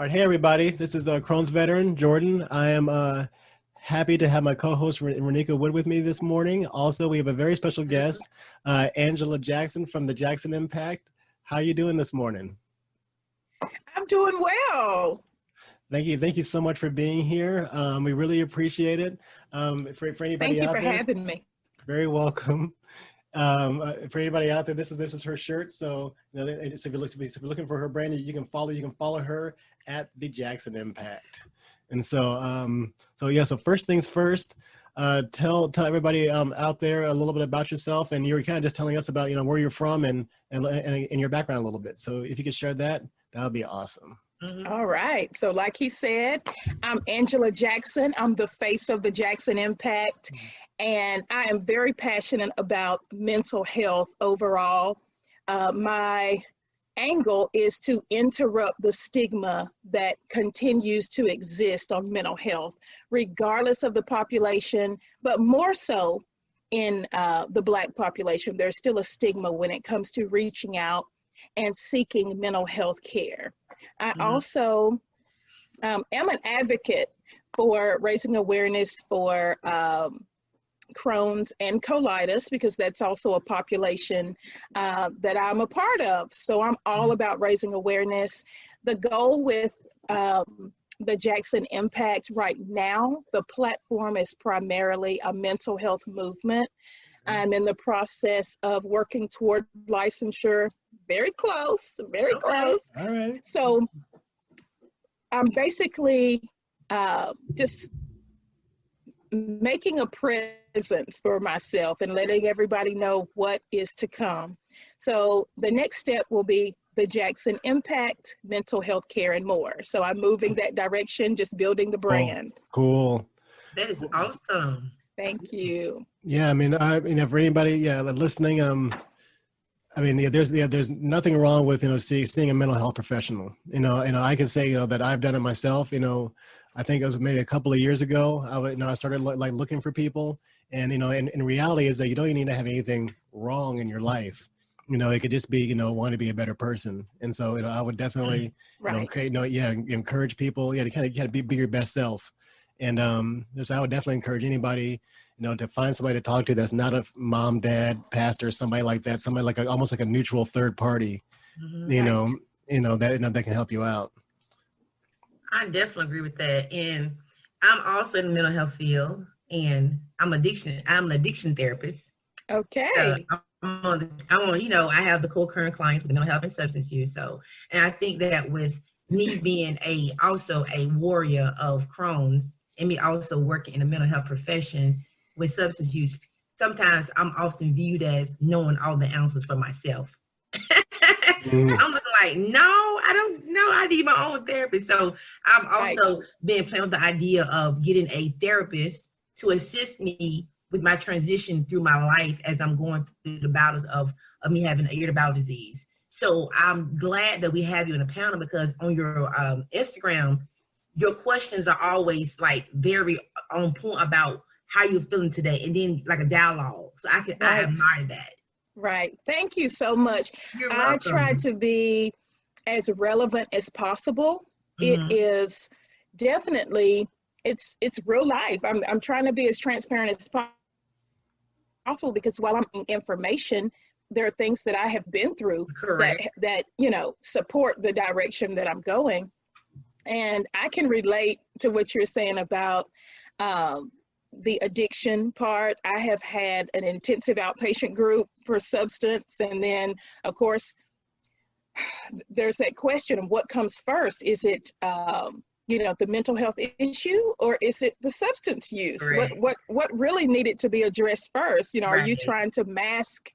All right, hey everybody. This is Crohn's veteran Jordan. I am happy to have my co-host Renika Wood with me this morning. Also, we have a very special guest, Angela Jackson from the Jackson Impact. How are you doing this morning? I'm doing well. Thank you so much for being here. We really appreciate it. For anybody Thank you out for there, having me. very welcome. For anybody out there, this is her shirt. So if you're looking for her brand, you can follow her at the Jackson Impact. And so first things first, tell everybody out there a little bit about yourself, and you were kind of just telling us about where you're from and your background a little bit. So if you could share that, that would be awesome. All right. So like he said, I'm Angela Jackson. I'm the face of the Jackson Impact. And I am very passionate about mental health overall. My angle is to interrupt the stigma that continues to exist on mental health, regardless of the population, but more so in the Black population. There's still a stigma when it comes to reaching out and seeking mental health care. I also am an advocate for raising awareness for Crohn's and colitis, because that's also a population that I'm a part of. So I'm all about raising awareness. The goal with the Jackson Impact right now, the platform is primarily a mental health movement. I'm in the process of working toward licensure. Very close, very close. All right. So I'm basically just making a presence for myself and letting everybody know what is to come. So the next step will be the Jackson Impact, mental health care, and more. So I'm moving that direction, just building the brand. Cool. That is awesome. Thank you. Yeah, I mean, for anybody, listening, there's nothing wrong with seeing a mental health professional. I can say that I've done it myself. I think it was maybe a couple of years ago. I started looking for people, and in reality is that you don't even need to have anything wrong in your life. It could just be want to be a better person. And so I would definitely encourage people to kind of be your best self. And so I would definitely encourage anybody to find somebody to talk to that's not a mom, dad, pastor, somebody like that, somebody almost like a neutral third party, that can help you out. I definitely agree with that. And I'm also in the mental health field, and I'm an addiction therapist. Okay. I have the co-current clients with mental health and substance use. And I think that with me being also a warrior of Crohn's, and me also working in the mental health profession with substance use, sometimes I'm often viewed as knowing all the answers for myself. I'm looking like, no, I don't know. I need my own therapist. So I'm also been playing with the idea of getting a therapist to assist me with my transition through my life as I'm going through the battles of me having irritable bowel disease. So I'm glad that we have you in a panel, because on your Instagram, your questions are always very on point about how you're feeling today, and then like a dialogue. So I admire that. Right. Thank you so much. I try to be as relevant as possible. It is definitely, it's real life. I'm trying to be as transparent as possible, because while I'm in information, there are things that I have been through that support the direction that I'm going. And I can relate to what you're saying about the addiction part. I have had an intensive outpatient group for substance. And then, of course, there's that question of what comes first. Is it, the mental health issue, or is it the substance use? Correct. What really needed to be addressed first? Are you trying to mask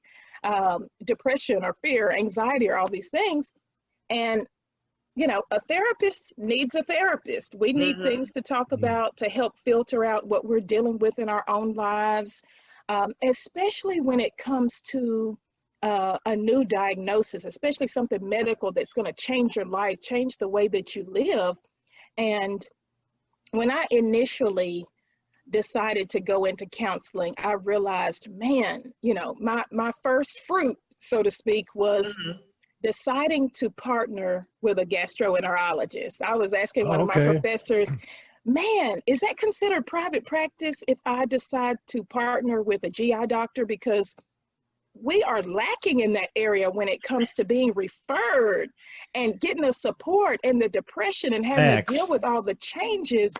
depression or fear, anxiety, or all these things? And a therapist needs a therapist. We need things to talk about to help filter out what we're dealing with in our own lives, especially when it comes to a new diagnosis, especially something medical that's going to change your life, change the way that you live. And when I initially decided to go into counseling, I realized, man, my first fruit, so to speak, was deciding to partner with a gastroenterologist. I was asking one of my Okay. professors, man, is that considered private practice if I decide to partner with a GI doctor? Because we are lacking in that area when it comes to being referred and getting the support and the depression and having Facts. to deal with all the changes.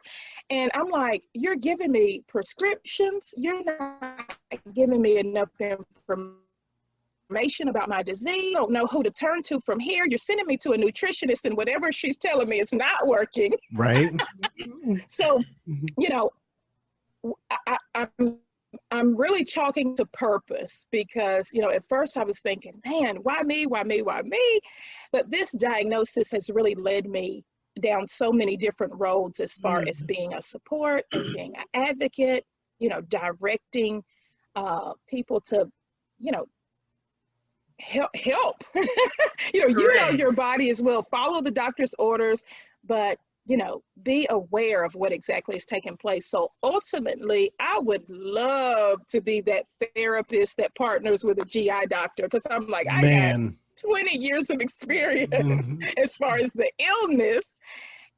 And I'm like, you're giving me prescriptions. You're not giving me enough information about my disease. I don't know who to turn to from here. You're sending me to a nutritionist, and whatever she's telling me is not working. Right. So, you know, I'm really chalking to purpose, because, you know, at first I was thinking, man, why me? Why me? Why me? But this diagnosis has really led me down so many different roads, as far as being a support, as being an advocate, you know, directing people to, you know, help. You know, you know your body as well. Follow the doctor's orders, but, you know, be aware of what exactly is taking place. So ultimately, I would love to be that therapist that partners with a GI doctor, because I'm like, I got 20 years of experience as far as the illness,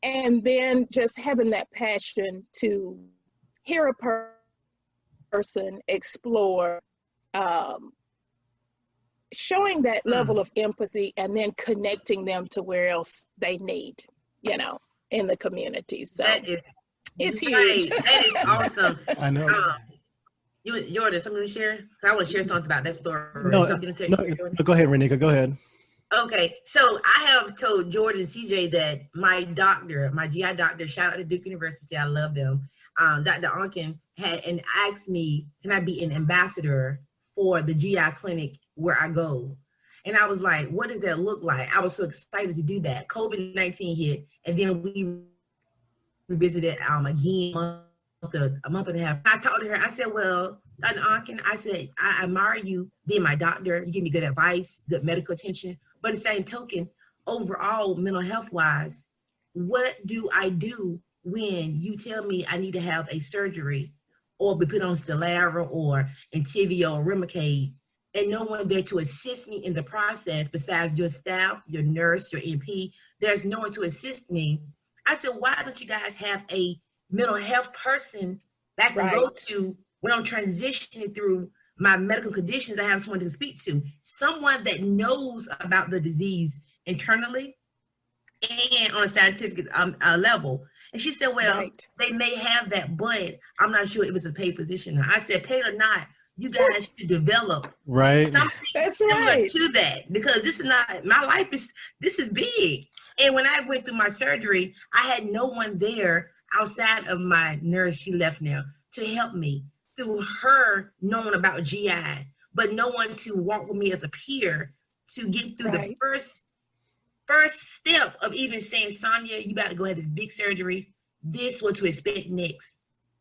and then just having that passion to hear a person explore, showing that level of empathy, and then connecting them to where else they need, you know, in the community. So it's huge. That is awesome. I know. Jordan, something to share? I want to share something about that story. No, go ahead, Renika. Go ahead. Okay, so I have told Jordan and CJ that my doctor, my GI doctor, shout out to Duke University, I love them, Dr. Onken, had and asked me, can I be an ambassador for the GI clinic where I go? And I was like, what does that look like? I was so excited to do that. COVID-19 hit, and then we revisited again a month and a half. I talked to her. I said, well, Dr. Onken, I said, I admire you being my doctor. You give me good advice, good medical attention. But the same token, overall, mental health-wise, what do I do when you tell me I need to have a surgery or be put on Stelara or Entyvio or Remicade, and no one there to assist me in the process besides your staff, your nurse, your NP? There's no one to assist me. I said, why don't you guys have a mental health person that I can go to when I'm transitioning through my medical conditions? I have someone to speak to, someone that knows about the disease internally and on a scientific level. And she said, well, they may have that, but I'm not sure if it's a paid position. I said, paid or not, you guys should develop something similar to that, because this is not, my life is, this is big. And when I went through my surgery, I had no one there outside of my nurse, she left now, to help me through her knowing about GI, but no one to walk with me as a peer to get through the first step of even saying, Sonia, you got to go ahead to this big surgery. This what to expect next.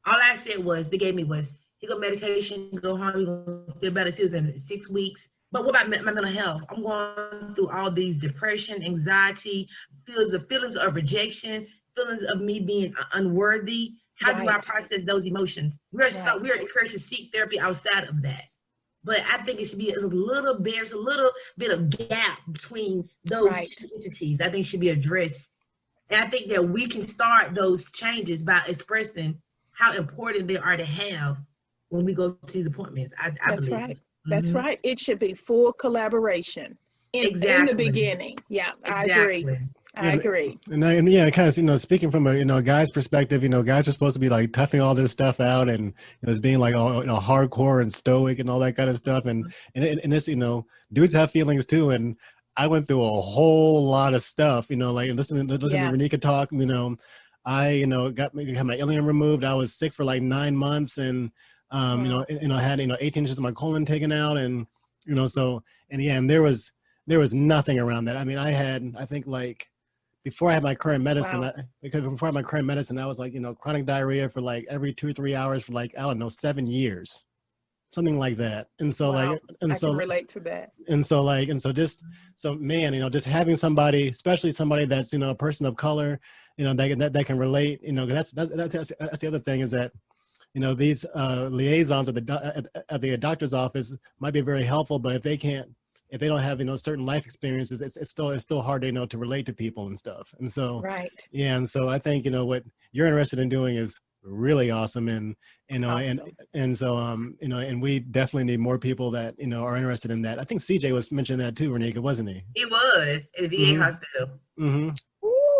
All I said was, they gave me was, you go medication, go home, you're going to feel better in 6 weeks. But what about my mental health? I'm going through all these depression, anxiety, feelings of rejection, feelings of me being unworthy. How do I process those emotions? We're encouraged to seek therapy outside of that. But I think it should be there's a little bit of gap between those two entities. I think should be addressed. And I think that we can start those changes by expressing how important they are to have when we go to these appointments. That's right. That's right. It should be full collaboration in the beginning. Yeah, I agree. I agree. And yeah, kind of, speaking from a guy's perspective, guys are supposed to be like toughing all this stuff out and as being like hardcore and stoic and all that kind of stuff. And this, dudes have feelings too. And I went through a whole lot of stuff, like listening to Renika talk. I got my ileum removed. I was sick for like 9 months, and I had 18 inches of my colon taken out, and and there was nothing around that. I mean, I think like before I had my current medicine, I was like, chronic diarrhea for like every 2 or 3 hours for like, I don't know, 7 years, something like that. And so I can relate to that. Just having somebody, especially somebody that's, a person of color, that can relate, that's the other thing is that, these liaisons at the doctor's office might be very helpful, but if they can't if they don't have, certain life experiences, it's still hard, to relate to people and stuff. And so, Right. yeah. And so I think, what you're interested in doing is really awesome. And, Awesome. and so, and we definitely need more people that, are interested in that. I think CJ was mentioning that too, Renika, wasn't he? He was at the VA hospital. Mm-hmm.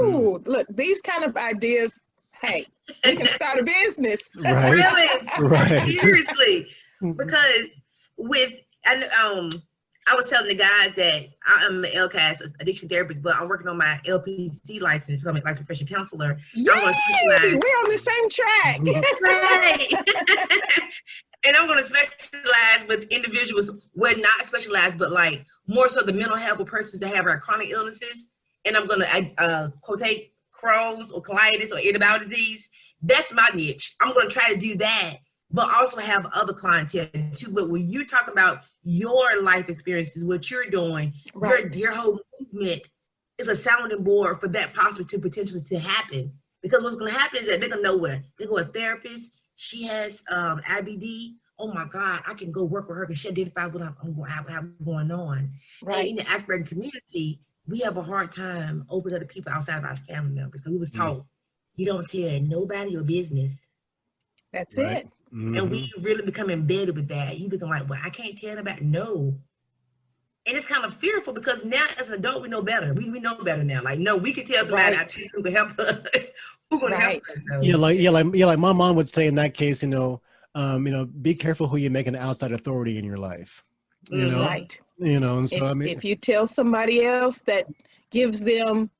Ooh, look, these kind of ideas, hey, we can start a business. Right. Really? Right. Seriously. Because I was telling the guys that I'm an LCAS addiction therapist, but I'm working on my LPC license, becoming a licensed professional counselor. Yay! We're on the same track. Right. And I'm going to specialize with individuals, well, not specialized, but like more so the mental health of persons that have chronic illnesses. And I'm going to quotate Crohn's or colitis or irritable bowel disease. That's my niche. I'm going to try to do that, but also have other clientele too. But when you talk about your life experiences, what you're doing, right. your whole movement is a sounding board for that potentially to happen. Because what's going to happen is that they're going to know where they go a therapist. She has IBD. Oh my God, I can go work with her because she identifies what I'm going to have going on. Right. And in the African community, we have a hard time opening up to people outside of our family members because we was taught you don't tell nobody your business. That's right. It. Mm-hmm. And we really become embedded with that. You looking like, well, I can't tell nobody. No. And it's kind of fearful because now as an adult, we know better. We know better now. Like, no, we can tell somebody who can help us. Who's going to help us? Like my mom would say in that case, be careful who you make an outside authority in your life. Right. And so if you tell somebody else, that gives them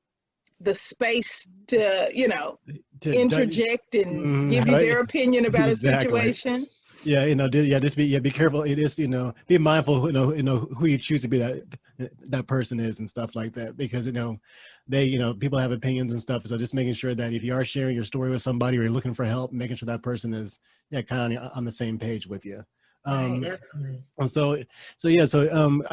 the space to interject and give you their opinion about a situation. Yeah, just be careful. It is, be mindful, who you choose to be that person is and stuff like that, because people have opinions and stuff. So just making sure that if you are sharing your story with somebody or you're looking for help, making sure that person is kind of on the same page with you. So I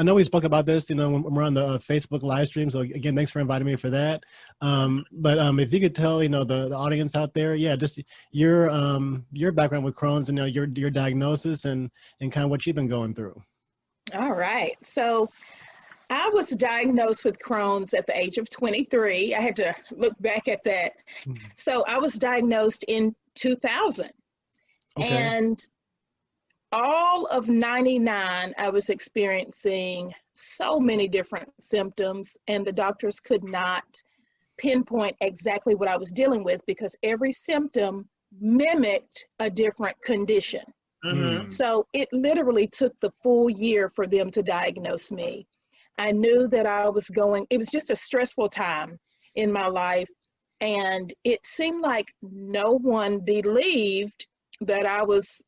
know we spoke about this, when we're on the Facebook live stream. So again, thanks for inviting me for that. But if you could tell, the audience out there, just your background with Crohn's and your diagnosis and kind of what you've been going through. All right. So I was diagnosed with Crohn's at the age of 23. I had to look back at that. So I was diagnosed in 2000. Okay. And all of 99, I was experiencing so many different symptoms, and the doctors could not pinpoint exactly what I was dealing with because every symptom mimicked a different condition. Mm-hmm. So it literally took the full year for them to diagnose me. I knew that it was just a stressful time in my life, and it seemed like no one believed that I was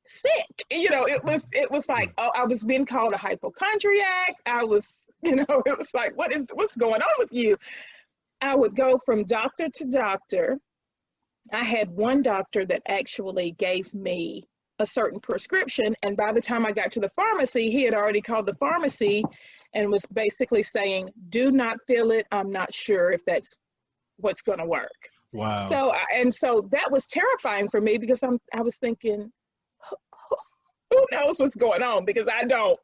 sick. It was like, I was being called a hypochondriac. I was, it was like, what's going on with you? I would go from doctor to doctor. I had one doctor that actually gave me a certain prescription. And by the time I got to the pharmacy, he had already called the pharmacy and was basically saying, do not fill it. I'm not sure if that's what's going to work. Wow. So that was terrifying for me because I was thinking, who knows what's going on, because I don't.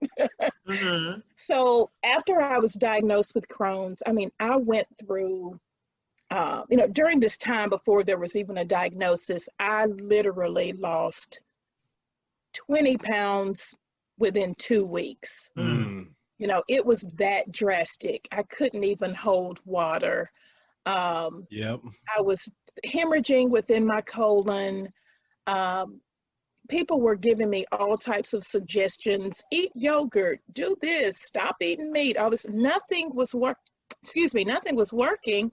Mm-hmm. So after I was diagnosed with Crohn's, I went through, during this time before there was even a diagnosis, I literally lost 20 pounds within 2 weeks. Mm. It was that drastic. I couldn't even hold water. Yep. I was hemorrhaging within my colon. People were giving me all types of suggestions. Eat yogurt, do this, stop eating meat, all this. Nothing was working.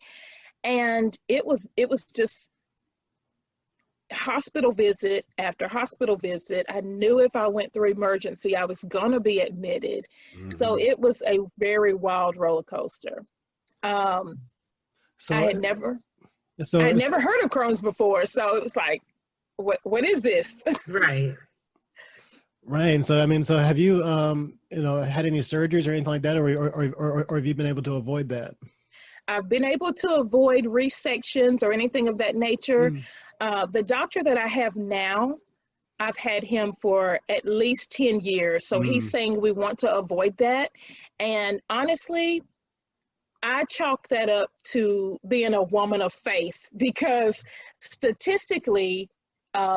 And it was just hospital visit after hospital visit. I knew if I went through emergency, I was gonna be admitted. Mm-hmm. So it was a very wild roller coaster. I had never heard of Crohn's before. So it was like, what is this? Right. Right. And so have you, had any surgeries or anything like that, or have you been able to avoid that? I've been able to avoid resections or anything of that nature. The doctor that I have now, I've had him for at least 10 years. So he's saying we want to avoid that. And honestly, I chalk that up to being a woman of faith, because statistically,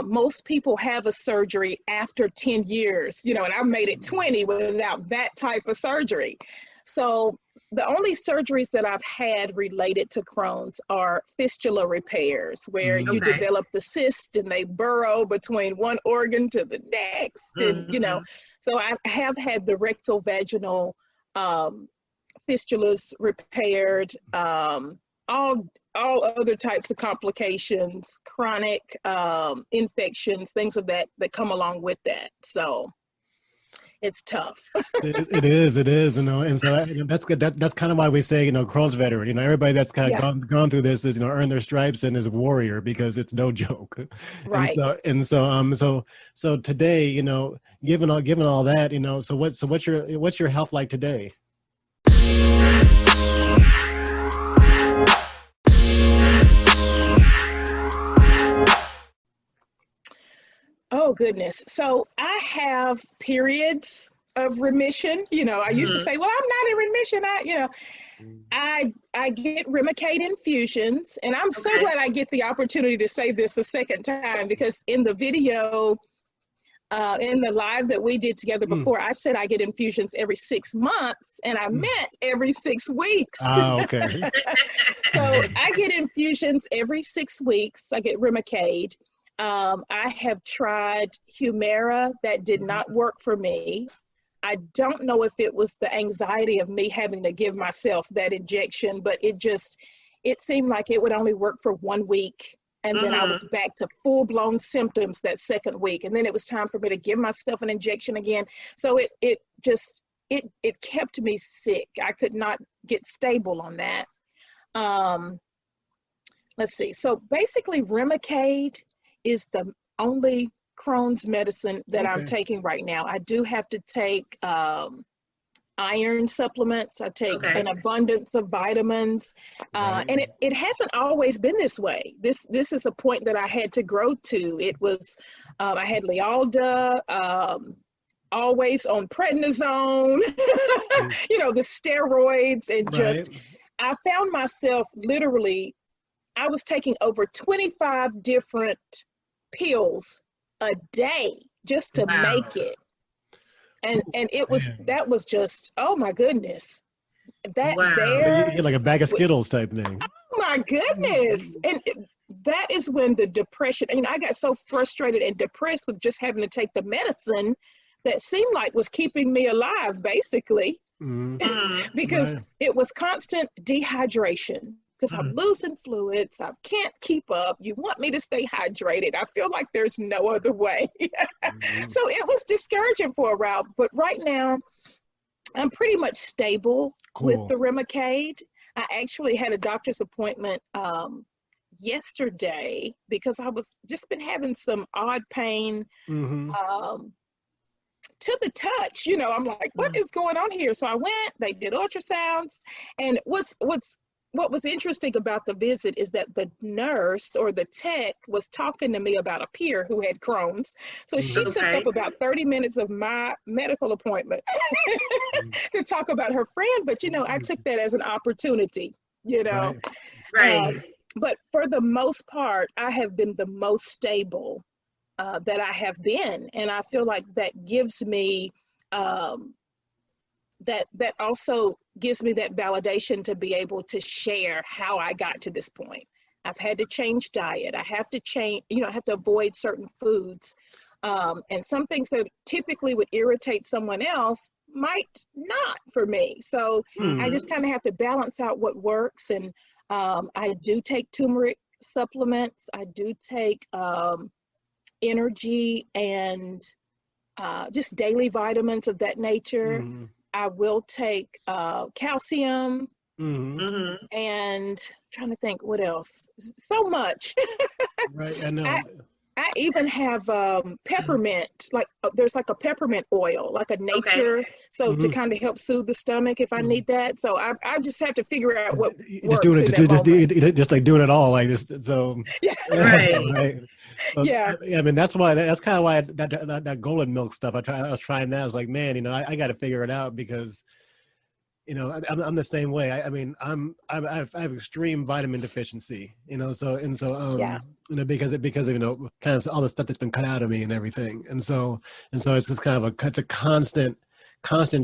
most people have a surgery after 10 years, and I've made it 20 without that type of surgery. So the only surgeries that I've had related to Crohn's are fistula repairs, where you develop the cyst and they burrow between one organ to the next. And, so I have had the rectal vaginal fistulas repaired, all other types of complications, chronic infections, things of that come along with that. So it's tough. It is, and so that's good. That's kind of why we say, Crohn's veteran. Everybody that's kind of gone through this is, earned their stripes and is a warrior, because it's no joke. Right. So today, given all that, so what's your health like today? Oh, goodness. So I have periods of remission. I used to say, well, I'm not in remission. I get Remicade infusions, and I'm so glad I get the opportunity to say this a second time, because in the video, in the live that we did together before, I said I get infusions every 6 months, and I meant every 6 weeks. Oh, okay. So I get infusions every 6 weeks. I get Remicade. I have tried Humira. That did not work for me. I don't know if it was the anxiety of me having to give myself that injection, but it seemed like it would only work for 1 week. And then I was back to full-blown symptoms that second week. And then it was time for me to give myself an injection again. So it kept me sick. I could not get stable on that. Let's see. So basically, Remicade is the only Crohn's medicine that I'm taking right now. I do have to take iron supplements. I take an abundance of vitamins. And it hasn't always been this way. This is a point that I had to grow to. It was, I had Lialda, always on prednisone, the steroids, and I found myself literally, I was taking over 25 different pills a day just to make it. And it was, that was just, oh my goodness. You're like a bag of Skittles type thing. Oh my goodness. And that is when the depression, I got so frustrated and depressed with just having to take the medicine that seemed like was keeping me alive, basically. Because it was constant dehydration. Because I'm losing fluids, I can't keep up. You want me to stay hydrated. I feel like there's no other way. So it was discouraging for a while. But right now, I'm pretty much stable with the Remicade. I actually had a doctor's appointment yesterday because I was just been having some odd pain to the touch. I'm like, what is going on here? So I went, they did ultrasounds. And what was interesting about the visit is that the nurse or the tech was talking to me about a peer who had Crohn's. So she took up about 30 minutes of my medical appointment to talk about her friend. But, I took that as an opportunity, But for the most part, I have been the most stable that I have been. And I feel like that gives me that also gives me that validation to be able to share how I got to this point. I've had to change diet. I have to change, I have to avoid certain foods. And some things that typically would irritate someone else might not for me. So I just kind of have to balance out what works. And I do take turmeric supplements. I do take energy and just daily vitamins of that nature. I will take calcium and I'm trying to think what else. So much. Right. I know. I even have peppermint, like there's like a peppermint oil, like a nature, so to kind of help soothe the stomach if I need that. So I just have to figure out what just doing works it, in that moment. just like doing it all like this. So Yeah. Right. right. So, Yeah. I mean, that's kind of why that golden milk stuff. I was trying that. I was like, man, I got to figure it out because I'm the same way. I mean, I have extreme vitamin deficiency. Yeah. Because of kind of all the stuff that's been cut out of me and everything. And so it's just kind of it's a constant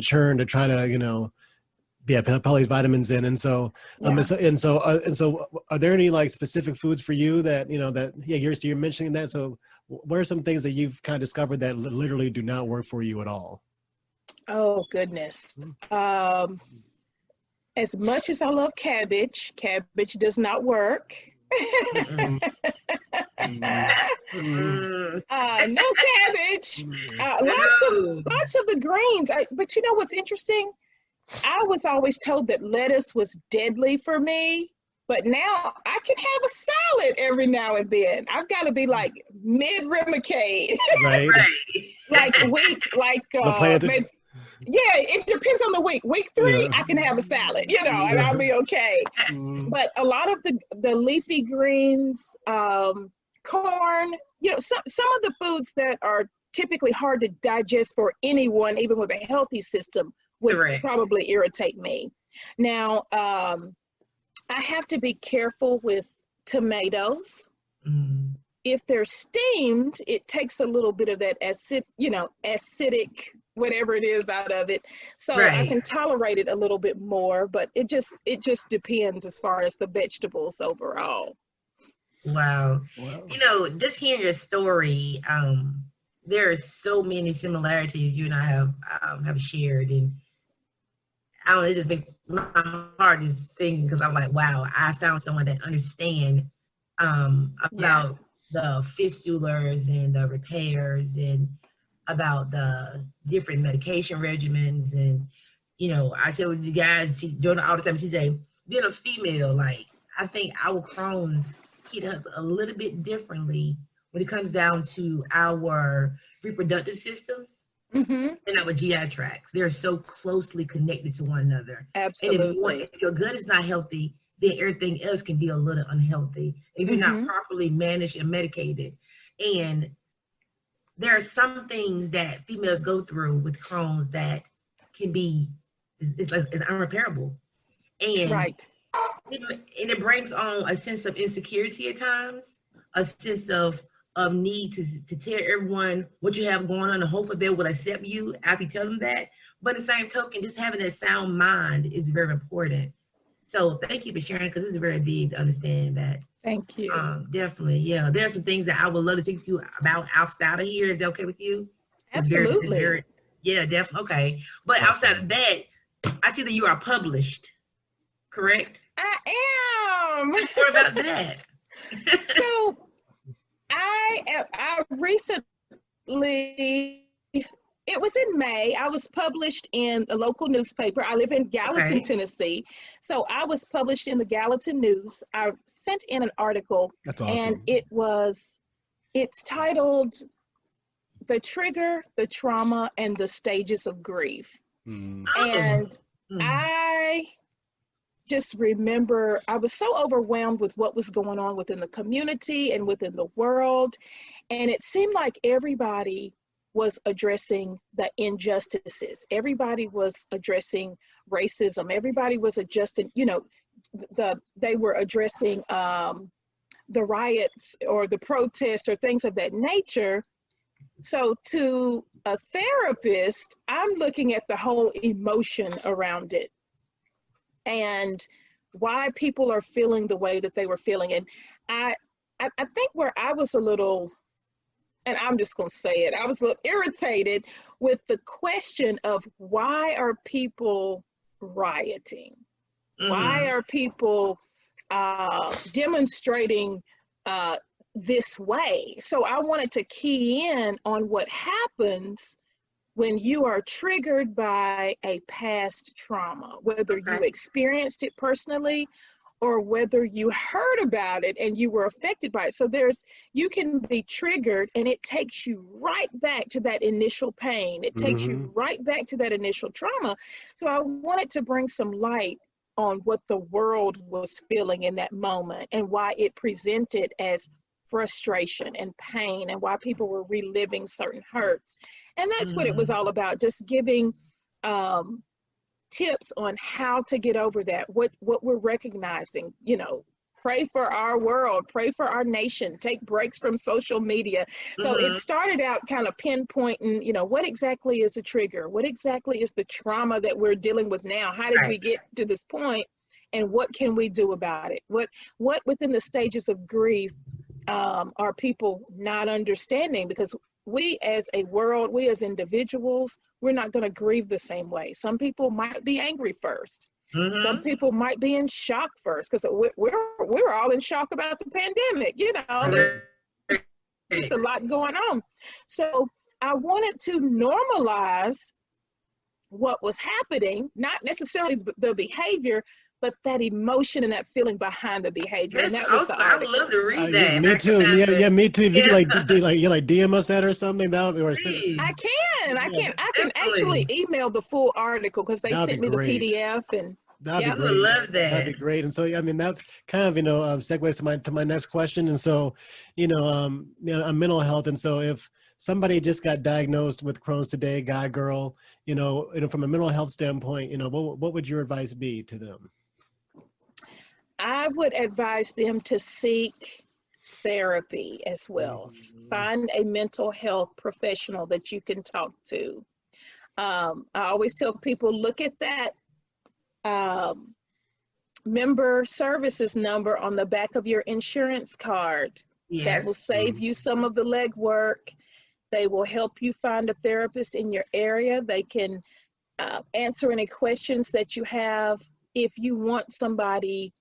churn to try to put all these vitamins in. And so are there any like specific foods for you that you're mentioning that? So what are some things that you've kind of discovered that literally do not work for you at all? Oh goodness. As much as I love cabbage does not work. Mm-mm. No cabbage. Lots of the grains. But you know what's interesting? I was always told that lettuce was deadly for me, but now I can have a salad every now and then. I've got to be like mid-Remicade, Right. like maybe. Yeah, it depends on the week. Week 3, Yeah. I can have a salad, and I'll be okay. But a lot of the leafy greens, corn, some of the foods that are typically hard to digest for anyone, even with a healthy system, would probably irritate me. Now, I have to be careful with tomatoes. If they're steamed, it takes a little bit of that acidic, whatever it is, out of it. So I can tolerate it a little bit more, but it just depends as far as the vegetables overall. Wow. Just hearing your story, there are so many similarities you and I have shared, and it just makes my heart just sing because I'm like, wow, I found someone that understands about the fistulas and the repairs and about the different medication regimens. And I said with you guys, she doing all the time, she said, being a female, like I think our Crohn's hit us a little bit differently when it comes down to our reproductive systems and our GI tracts. They're so closely connected to one another. Absolutely. And if your gut is not healthy, then everything else can be a little unhealthy if you're not properly managed and medicated. And there are some things that females go through with Crohn's that can be it's unrepairable. And it brings on a sense of insecurity at times, a sense of need to tell everyone what you have going on and hope that they will accept you after you tell them that. But at the same token, just having that sound mind is very important. So thank you for sharing, because it's very big to understand that. Thank you. Definitely. Yeah. There are some things that I would love to speak to you about outside of here. Is that okay with you? Absolutely. Yeah, definitely. Okay. But outside of that, I see that you are published, correct? I am. What about that? So I recently, it was in May, I was published in a local newspaper. I live in Gallatin, Tennessee. So I was published in the Gallatin News. I sent in an article. That's awesome. And it's titled The Trigger, the Trauma, and the Stages of Grief. And I just remember I was so overwhelmed with what was going on within the community and within the world. And it seemed like everybody was addressing the injustices. Everybody was addressing racism. Everybody was adjusting, they were addressing the riots or the protests or things of that nature. So to a therapist, I'm looking at the whole emotion around it and why people are feeling the way that they were feeling. And I think where I was a little, and I'm just going to say it, I was a little irritated with the question of why are people rioting? Why are people demonstrating this way? So I wanted to key in on what happens when you are triggered by a past trauma, whether you experienced it personally or whether you heard about it and you were affected by it. So you can be triggered and it takes you right back to that initial pain. It takes you right back to that initial trauma. So I wanted to bring some light on what the world was feeling in that moment and why it presented as frustration and pain and why people were reliving certain hurts. And that's what it was all about, just giving tips on how to get over that, what we're recognizing, pray for our world, pray for our nation, take breaks from social media. So it started out kind of pinpointing, what exactly is the trigger? What exactly is the trauma that we're dealing with now? How did we get to this point? And what can we do about it? What within the stages of grief are people not understanding? Because we as a world, we as individuals, we're not going to grieve the same way. Some people might be angry first. Some people might be in shock first, because we're all in shock about the pandemic. There's just a lot going on. So I wanted to normalize what was happening, not necessarily the behavior, but that emotion and that feeling behind the behavior. And that was the article. I would love to read that. Me too. Yeah, me too. If you could DM us that or something, that would be, I can actually email the full article, because they sent me the PDF, and that'd be great. I love that. That'd be great. And so, I mean, that's kind of, segues to my next question. And so, mental health. And so if somebody just got diagnosed with Crohn's today, guy, girl, from a mental health standpoint, what would your advice be to them? I would advise them to seek therapy as well. Find a mental health professional that you can talk to. I always tell people, look at that member services number on the back of your insurance card. Yes. That will save you some of the legwork. They will help you find a therapist in your area. They can answer any questions that you have. If you want somebody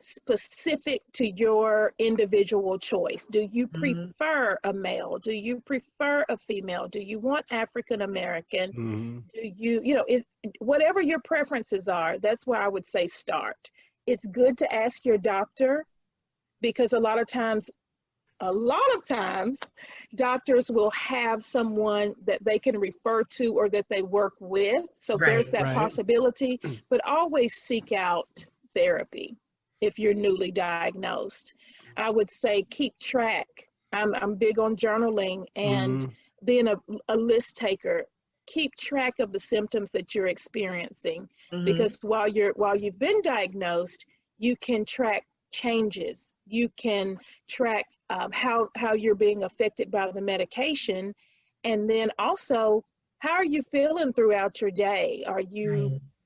specific to your individual choice. Do you prefer a male? Do you prefer a female? Do you want African American? Do you, whatever your preferences are, that's where I would say start. It's good to ask your doctor, because a lot of times, doctors will have someone that they can refer to or that they work with. So there's that possibility, but always seek out therapy if you're newly diagnosed. I would say keep track. I'm big on journaling and being a list taker. Keep track of the symptoms that you're experiencing, because while you've been diagnosed, you can track changes. You can track how you're being affected by the medication, and then also, how are you feeling throughout your day?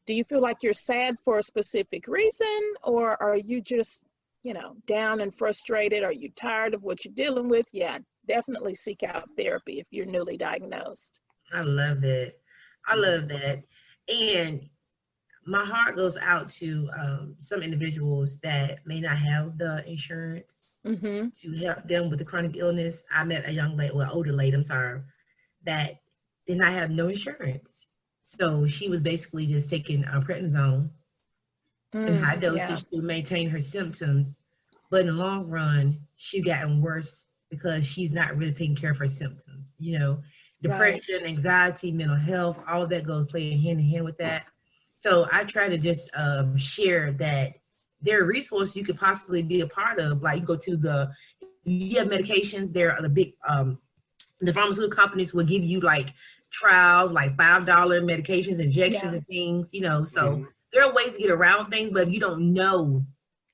Do you feel like you're sad for a specific reason, or are you just, down and frustrated? Are you tired of what you're dealing with? Yeah, definitely seek out therapy if you're newly diagnosed. I love it. I love that. And my heart goes out to some individuals that may not have the insurance to help them with the chronic illness. I met a young lady, older lady, that did not have no insurance. So she was basically just taking prednisone in high dosage to maintain her symptoms. But in the long run, she gotten worse because she's not really taking care of her symptoms. Depression, anxiety, mental health, all of that goes playing hand in hand with that. So I try to just share that there are resources you could possibly be a part of. Like, you go to you have medications. There are the big, the pharmaceutical companies will give you like trials, like $5 medications, injections and things, so there are ways to get around things, but if you don't know,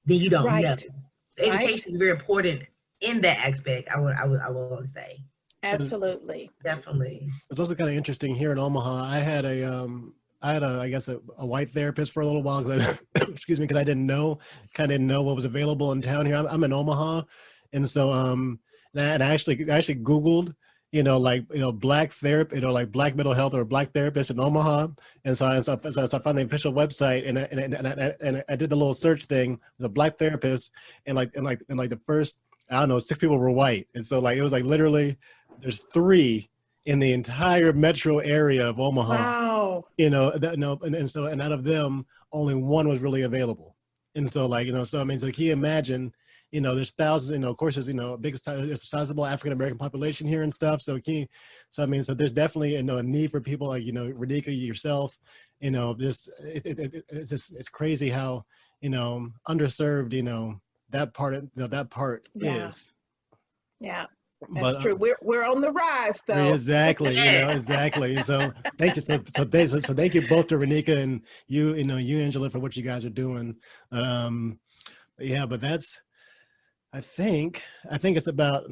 then you don't know. So education is very important in that aspect, I would want to say. Absolutely. Definitely. It's also kind of interesting here in Omaha. I had a white therapist for a little while, because excuse me, because I didn't know what was available in town here. I'm in Omaha, and so and I actually Googled, black therapy, like black mental health or black therapist in Omaha, and so I found the official website, and I did the little search thing. There's a black therapist, and the first, I don't know, 6 people were white, and so it was literally there's 3 in the entire metro area of Omaha. Wow. And out of them, only 1 was really available. And so like, so I mean, so can you imagine, there's thousands, of course, there's, there's a sizable African-American population here and stuff. So so I mean, so there's definitely, a need for people like, Radhika, yourself, just, it's crazy how, underserved, that part Yeah. is. Yeah. That's true. We're on the rise, though. Exactly. Exactly. So thank you. So thank you both to Radhika and you Angela, for what you guys are doing. Yeah, but that's, I think it's about,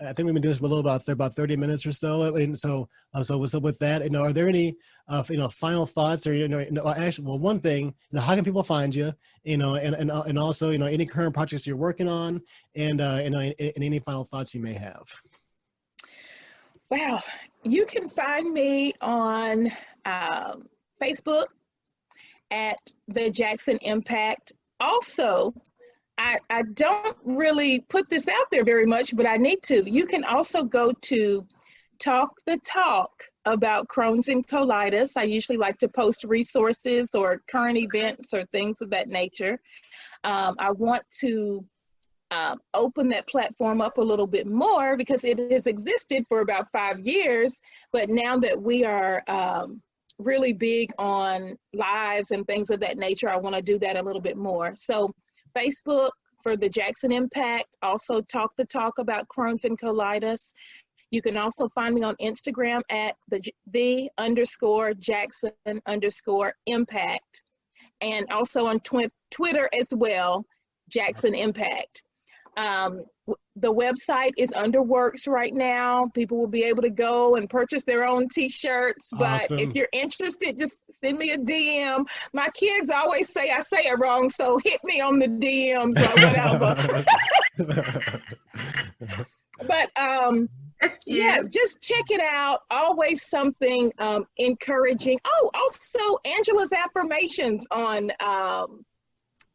I think we've been doing this for a little about 30 minutes or so. And so with that, are there any, final thoughts or, actually, well, one thing, how can people find you, and also, any current projects you're working on, and any final thoughts you may have? Well, you can find me on Facebook at the Jackson Impact. Also, I don't really put this out there very much, but I need to. You can also go to Talk the Talk about Crohn's and colitis. I usually like to post resources or current events or things of that nature. I want to open that platform up a little bit more because it has existed for about 5 years, but now that we are really big on lives and things of that nature, I want to do that a little bit more. So Facebook for the Jackson Impact, also Talk the Talk about Crohn's and colitis. You can also find me on Instagram at the_Jackson_Impact, and also on Twitter as well, Jackson Impact. The website is under works right now. People will be able to go and purchase their own t-shirts, but Awesome. if you're interested, just send me a DM. My kids always say I say it wrong, so hit me on the DMs or whatever. But yeah, just check it out. Always something encouraging. Oh, also Angela's affirmations on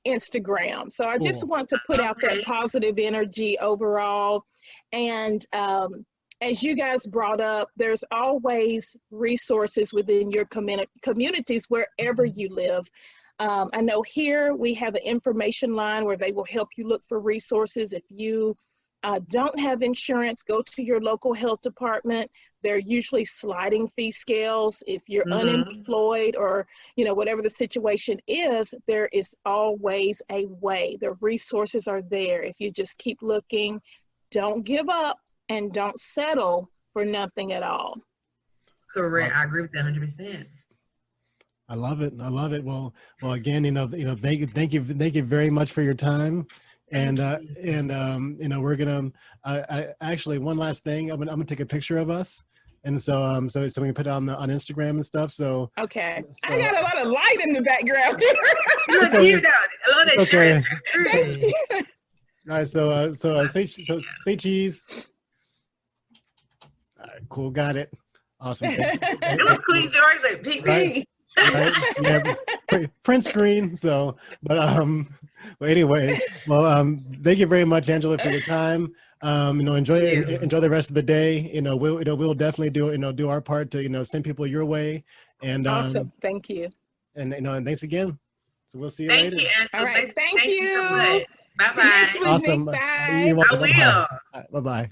Instagram. So I just want to put out that positive energy overall. And as you guys brought up, there's always resources within your communities wherever you live. I know here we have an information line where they will help you look for resources. If you don't have insurance, go to your local health department. They're usually sliding fee scales. If you're unemployed or, whatever the situation is, there is always a way. The resources are there. If you just keep looking, don't give up, and don't settle for nothing at all. Correct. Awesome. I agree with that 100%. I love it. Well, again, thank you very much for your time. And we're gonna I actually, one last thing, I'm gonna take a picture of us, and so we can put it on Instagram and stuff. So okay, I got a lot of light in the background here. Look cute out. I love that okay. shirt. Thank you. All right, say cheese. All right, cool, got it. Awesome. It was Queen George like pick me. Right? Yeah, print screen. So, but anyway, well, thank you very much, Angela, for your time. Enjoy the rest of the day. We'll definitely do our part to send people your way. And awesome, thank you. And thanks again. So we'll see you Thank later. you, Angela. All right, thank you. So much. Bye bye. Connect with awesome. me. Bye. You're welcome. I will. Bye bye.